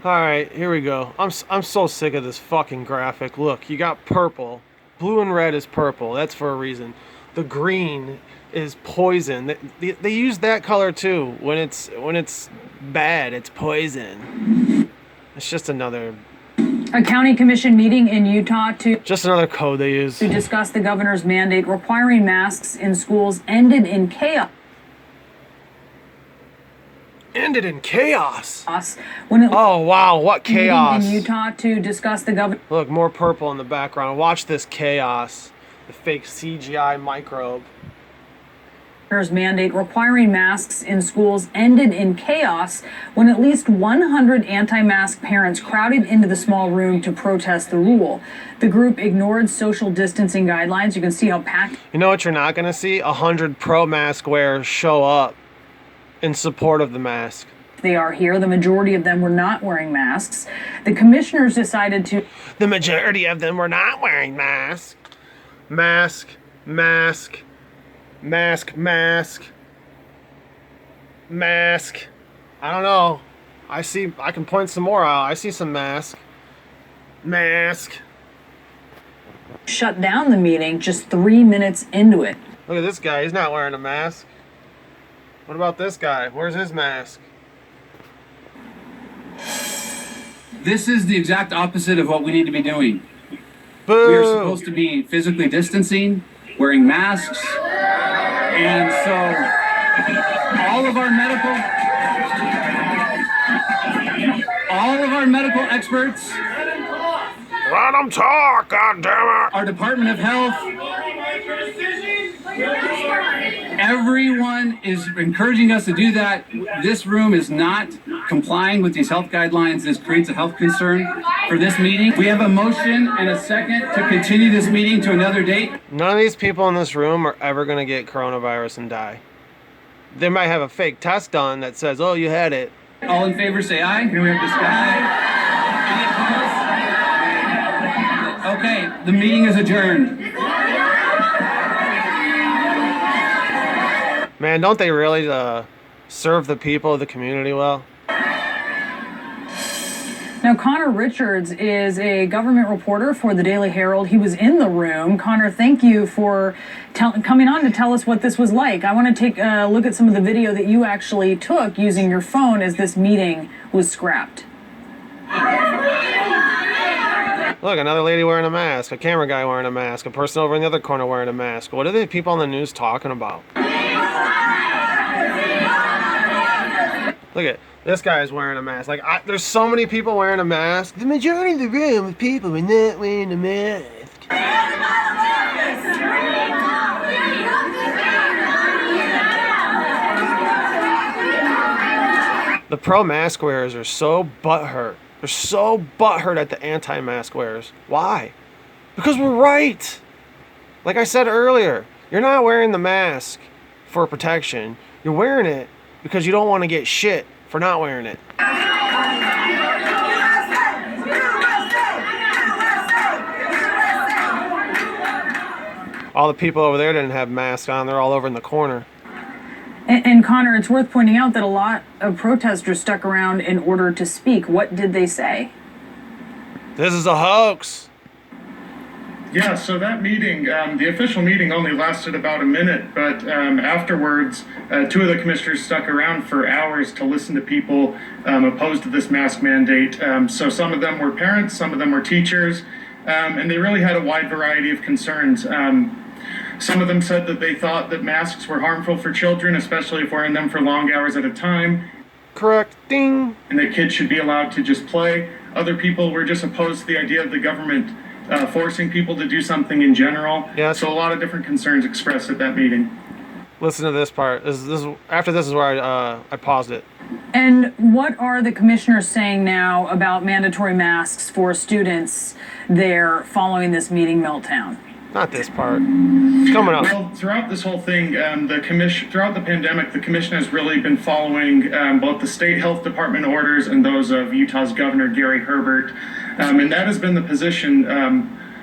Alright, here we go. I'm so sick of this fucking graphic. Look, you got purple. Blue and red is purple. That's for a reason. The green is poison. They use that color too. When it's bad, it's poison. It's just another A county commission meeting in Utah to code they use. discuss the governor's mandate requiring masks in schools ended in chaos. Ended in chaos. Oh wow, what chaos. In Utah to discuss the governor. Look, more purple in the background. Watch this chaos. The fake CGI microbe. Governor's mandate requiring masks in schools ended in chaos when at least 100 anti-mask parents crowded into the small room to protest the rule. The group ignored social distancing guidelines. You can see how packed. You know what you're not going to see? 100 pro-mask wearers show up in support of the mask. They are here. The majority of them were not wearing masks. The commissioners decided to. The majority of them were not wearing masks. Mask, mask, mask, mask, mask. I don't know. I can point some more out. I see some mask. Mask. Shut down the meeting just 3 minutes into it. Look at this guy. He's not wearing a mask. What about this guy? Where's his mask? This is the exact opposite of what we need to be doing. Boo! We are supposed to be physically distancing, wearing masks, and so all of our medical experts. Let them talk, goddammit! Our Department of Health. Everyone is encouraging us to do that. This room is not complying with these health guidelines. This creates a health concern for this meeting. We have a motion and a second to continue this meeting to another date. None of these people in this room are ever going to get coronavirus and die. They might have a fake test done that says, oh, you had it. All in favor, say aye. Can we have discussion? Okay, the meeting is adjourned. Man, don't they really serve the people of the community well? Now, Connor Richards is a government reporter for the Daily Herald. He was in the room. Connor, thank you for coming on to tell us what this was like. I want to take a look at some of the video that you actually took using your phone as this meeting was scrapped. Look, another lady wearing a mask, a camera guy wearing a mask, a person over in the other corner wearing a mask. What are the people on the news talking about? Look at this guy is wearing a mask. Like, there's so many people wearing a mask. The majority of the room of people are not wearing a mask. The pro-mask wearers are so butthurt. They're so butthurt at the anti-mask wearers. Why? Because we're right. Like I said earlier, you're not wearing the mask for protection. You're wearing it because you don't want to get shit for not wearing it. All the people over there didn't have masks on. They're all over in the corner. And Connor, it's worth pointing out that a lot of protesters stuck around in order to speak. What did they say? This is a hoax. Yeah, so that meeting, the official meeting only lasted about a minute, but afterwards, two of the commissioners stuck around for hours to listen to people opposed to this mask mandate. So some of them were parents, some of them were teachers, and they really had a wide variety of concerns. Some of them said that they thought that masks were harmful for children, especially if wearing them for long hours at a time. Correct. Ding. And that kids should be allowed to just play. Other people were just opposed to the idea of the government forcing people to do something in general. Yes. So a lot of different concerns expressed at that meeting. Listen to this part. After this is where I paused it. And what are the commissioners saying now about mandatory masks for students there following this meeting meltdown? Not this part. It's coming up. Well, throughout this whole thing, throughout the pandemic, the commission has really been following both the state health department orders and those of Utah's Governor Gary Herbert, and that has been the position.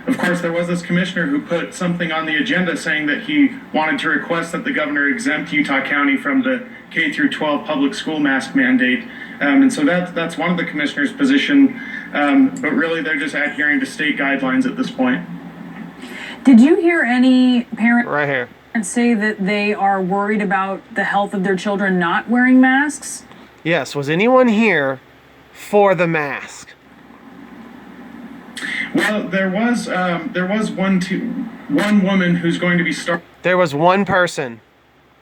Of course, there was this commissioner who put something on the agenda saying that he wanted to request that the governor exempt Utah County from the K through 12 public school mask mandate. And so that's one of the commissioner's position, but really they're just adhering to state guidelines at this point. Did you hear any parents Right here. say that they are worried about the health of their children not wearing masks? Yes, was anyone here for the mask? Well, there was one woman who's going to be There was one person.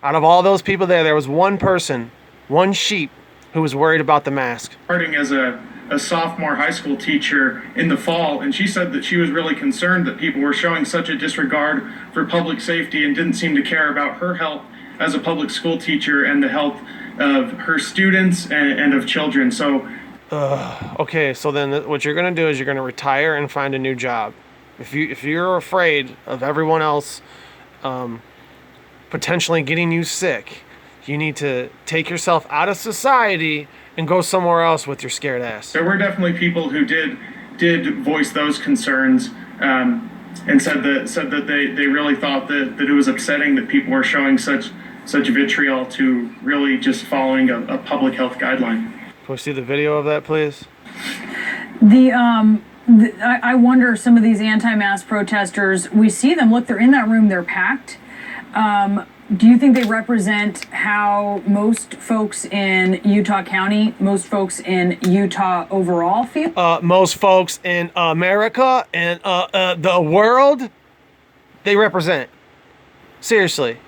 Out of all those people there was one person, one sheep, who was worried about the mask. starting as a sophomore high school teacher in the fall, and she said that she was really concerned that people were showing such a disregard for public safety and didn't seem to care about her health as a public school teacher and the health of her students and of children. So Okay, so then what you're gonna do is you're gonna retire and find a new job. If you're afraid of everyone else potentially getting you sick, you need to take yourself out of society and go somewhere else with your scared ass. there were definitely people who did voice those concerns, and said that they really thought that it was upsetting that people were showing such vitriol to really just following a public health guideline. Can we see the video of that, please? I wonder, some of these anti-mask protesters, we see them, look, they're in that room, they're packed. Do you think they represent how most folks in Utah County, most folks in Utah overall feel? Most folks in America and the world, they represent. Seriously.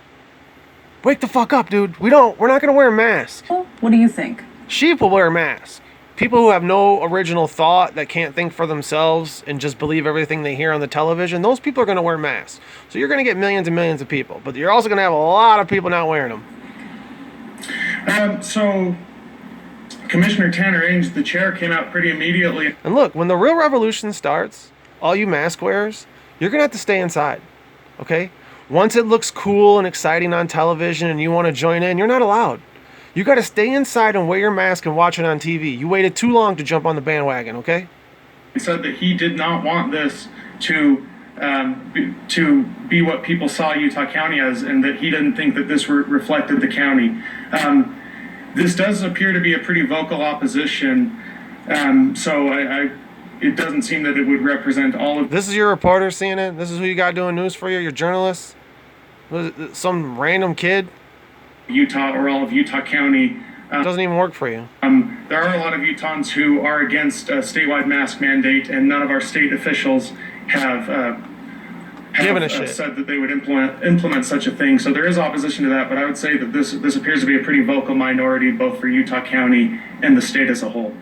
Wake the fuck up, dude. We're not gonna wear masks. What do you think? Sheep will wear masks. People who have no original thought, that can't think for themselves and just believe everything they hear on the television, those people are going to wear masks. So you're going to get millions and millions of people, but you're also going to have a lot of people not wearing them. So Commissioner Tanner Ainge, the chair, came out pretty immediately. And look, when the real revolution starts, all you mask wearers, you're going to have to stay inside, okay? Once it looks cool and exciting on television and you want to join in, you're not allowed. You got to stay inside and wear your mask and watch it on TV. You waited too long to jump on the bandwagon, okay? He said that he did not want this to be what people saw Utah County as, and that he didn't think that this reflected the county. This does appear to be a pretty vocal opposition, so it doesn't seem that it would represent all of. This is your reporter, CNN? This is who you got doing news for you? Your journalist? Some random kid? Utah or all of Utah County. It doesn't even work for you. There are a lot of Utahns who are against a statewide mask mandate, and none of our state officials have said that they would implement such a thing. So there is opposition to that, but I would say that this appears to be a pretty vocal minority, both for Utah County and the state as a whole.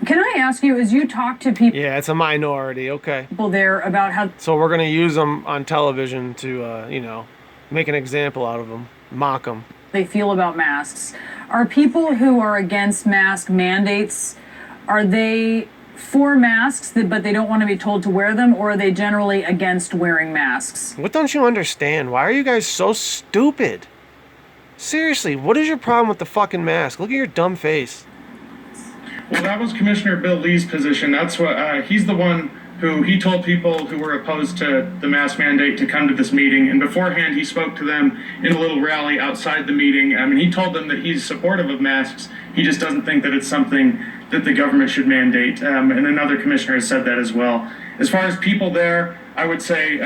Can I ask you, as you talk to people Yeah, it's a minority, okay. there about how So we're going to use them on television to, make an example out of them, mock them. they feel about masks, are people who are against mask mandates, are they for masks but they don't want to be told to wear them, or are they generally against wearing masks? What don't you understand? Why are you guys so stupid? Seriously, what is your problem with the fucking mask? Look at your dumb face. Well, that was Commissioner Bill Lee's position. That's what he's the one who he told people who were opposed to the mask mandate to come to this meeting. And beforehand, he spoke to them in a little rally outside the meeting. I mean, he told them that he's supportive of masks. He just doesn't think that it's something that the government should mandate. And another commissioner has said that as well. As far as people there, I would say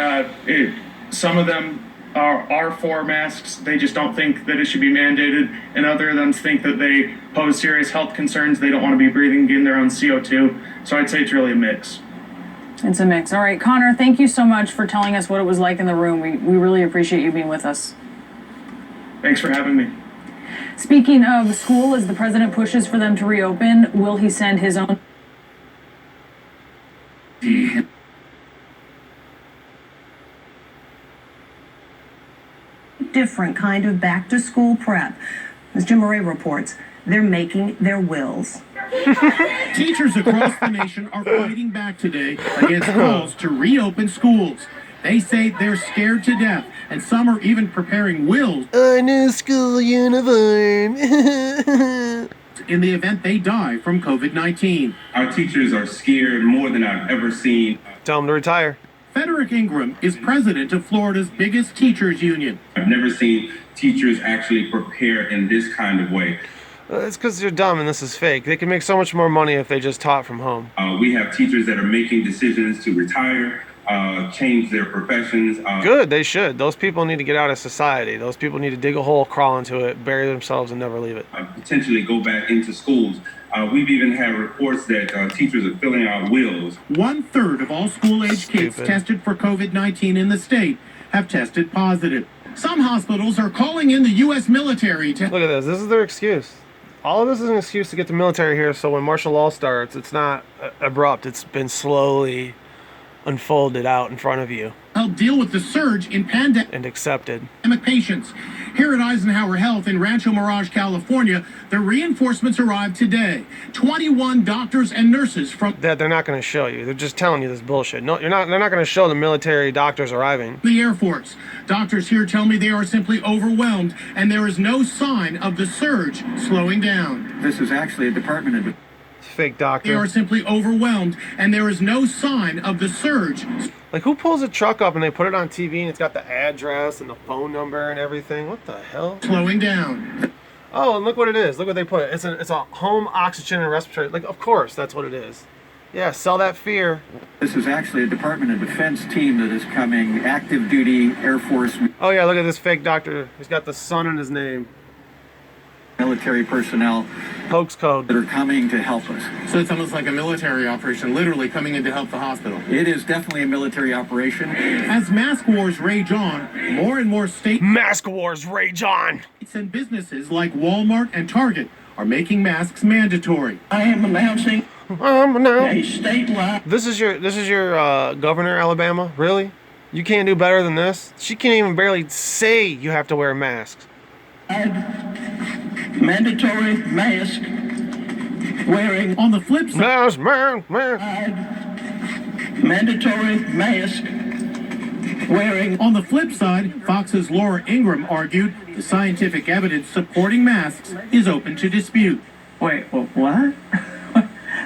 some of them are for masks. They just don't think that it should be mandated. And other of them think that they pose serious health concerns. They don't want to be breathing in their own CO2. So I'd say it's really a mix. It's a mix. All right, Connor, thank you so much for telling us what it was like in the room. We really appreciate you being with us. Thanks for having me. Speaking of school, as the president pushes for them to reopen, will he send his own different kind of back to school prep? As Jim Murray reports, they're making their wills. Teachers across the nation are fighting back today against calls to reopen schools. They say they're scared to death, and some are even preparing wills A new school uniform. in the event they die from COVID-19. Our teachers are scared more than I've ever seen. Tell them to retire. Frederick Ingram is president of Florida's biggest teachers union. I've never seen teachers actually prepare in this kind of way. It's because you're dumb and this is fake. They can make so much more money if they just taught from home. We have teachers that are making decisions to retire, change their professions. Good, they should. Those people need to get out of society. Those people need to dig a hole, crawl into it, bury themselves, and never leave it. Potentially go back into schools. We've even had reports that teachers are filling out wills. 1/3 of all school-age kids tested for COVID-19 in the state have tested positive. Some hospitals are calling in the U.S. military to... Look at this. This is their excuse. All of this is an excuse to get the military here, so when martial law starts, it's not abrupt. It's been slowly unfolded out in front of you. Help deal with the surge in pandemic and accepted patients. Here at Eisenhower Health in Rancho Mirage, California, the reinforcements arrived today. 21 doctors and nurses from that they're not going to show you. They're just telling you this bullshit. No, you're not. They're not going to show the military doctors arriving. The Air Force. Doctors here tell me they are simply overwhelmed, and there is no sign of the surge slowing down. This is actually a Department of... Fake doctor. They are simply overwhelmed, and there is no sign of the surge. Like, who pulls a truck up and they put it on TV and it's got the address and the phone number and everything? What the hell? Slowing down. Oh, and look what it is. Look what they put. It's a home oxygen and respiratory. Like, of course, that's what it is. Yeah, sell that fear. This is actually a Department of Defense team that is coming, active duty Air Force. Oh yeah, look at this fake doctor. He's got the sun in his name. Military personnel hoax code that are coming to help us. So it's almost like a military operation, literally coming in to help the hospital. It is definitely a military operation. As mask wars rage on, more and more mask wars rage on. States and businesses like Walmart and Target are making masks mandatory. I am announcing a state law. This is your governor, Alabama. Really? You can't do better than this? She can't even barely say you have to wear masks. Mandatory mask wearing. On the flip side, mandatory mask wearing. On the flip side, Fox's Laura Ingraham argued the scientific evidence supporting masks is open to dispute. Wait, what?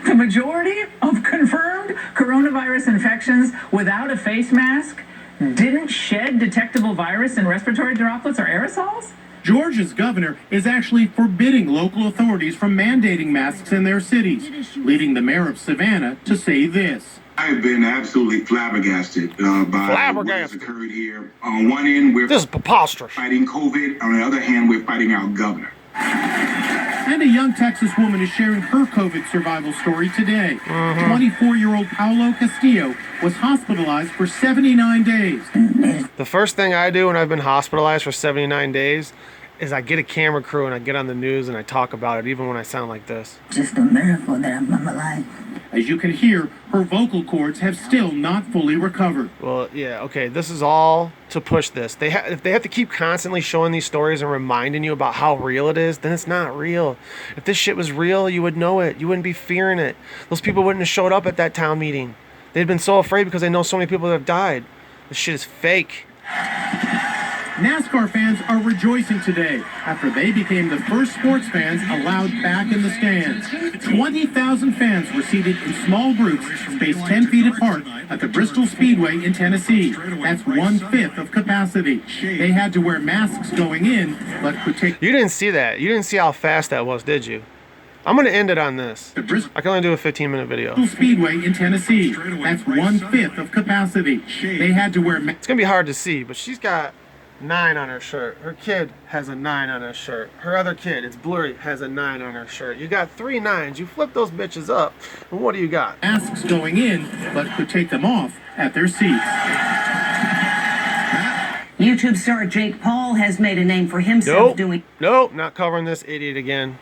The majority of confirmed coronavirus infections without a face mask didn't shed detectable virus in respiratory droplets or aerosols? Georgia's governor is actually forbidding local authorities from mandating masks in their cities, leading the mayor of Savannah to say this. I have been absolutely flabbergasted by what has occurred here. On one end, we're this is preposterous. Fighting COVID. On the other hand, we're fighting our governor. And a young Texas woman is sharing her COVID survival story today. 24-year-old Paulo Castillo was hospitalized for 79 days. The first thing I do when I've been hospitalized for 79 days is I get a camera crew and I get on the news and I talk about it, even when I sound like this. Just a miracle that I'm alive. As you can hear, her vocal cords have still not fully recovered. Well, yeah, okay, this is all to push this. If they have to keep constantly showing these stories and reminding you about how real it is, then it's not real. If this shit was real, you would know it. You wouldn't be fearing it. Those people wouldn't have showed up at that town meeting. They'd been so afraid because they know so many people that have died. This shit is fake. NASCAR fans are rejoicing today after they became the first sports fans allowed back in the stands. 20,000 fans were seated in small groups spaced 10 feet apart at the Bristol Speedway in Tennessee. That's 1/5 of capacity. They had to wear masks going in, but could take... You didn't see that. You didn't see how fast that was, did you? I'm going to end it on this. I can only do a 15-minute video. Bristol Speedway in Tennessee. That's 1/5 of capacity. They had to wear... It's going to be hard to see, but she's got 9 on her shirt. Her kid has a 9 on her shirt. Her other kid, it's blurry, has a 9 on her shirt. You got 3 9s. You flip those bitches up, and what do you got? Masks going in, but could take them off at their seats. YouTube star Jake Paul has made a name for himself doing... Nope, not covering this idiot again.